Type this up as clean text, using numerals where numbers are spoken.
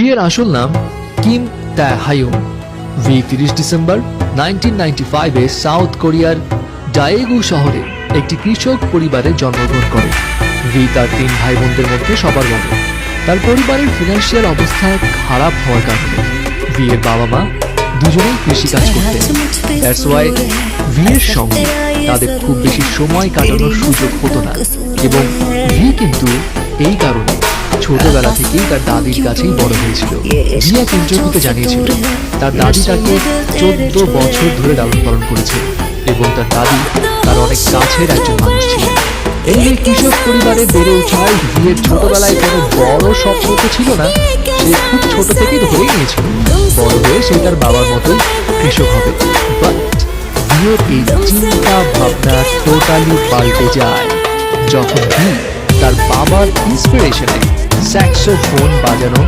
ভিয়ের আসল নাম Kim তাহায়ুং। V 30 December 1995-এ south কোরিয়ার ডায়েগু শহরে একটি কৃষক পরিবারে জন্মগ্রহণ করে। ভি তার 3 ভাই বোনদের মধ্যে সবার বড়। তার পরিবারের ফিনান্সিয়াল অবস্থা খারাপ হওয়ার কারণে ভি এর বাবা মা দুজনেই কৃষিকাজ করতেন। দ্যাটস ওয়াই ভি এর সঙ্গে তাদের খুব বেশি সময় কাটানোর সুযোগ হতো না, এবং ভি কিন্তু এই কারণে ছোটবেলা থেকেই তার দাদির কাছেই বড় হয়েছিল। ভি এক ইন্টারভিউতে জানিয়েছিল তার দাদি তাকে 14 বছর ধরে লালন পালন করেছে এবং তার দাদি তার অনেক কাছের একজন মানুষ ছিলেন। এই কৃষক পরিবারে বেড়ে ওঠায় ভিয়ের ছোটবেলায় কোনো বড় স্বপ্ন তো ছিল না। সে খুব ছোট থেকেই ধরেই নিয়েছিল বড় হয়ে সে তার বাবার মতোই কৃষক হবে। বাট ভিয়ের এই চিন্তা ভাবনা টোটালি পাল্টে যায় যখন ভি তার বাবার ইন্সপিরেশনে স্যাক্সোফোন বাজানো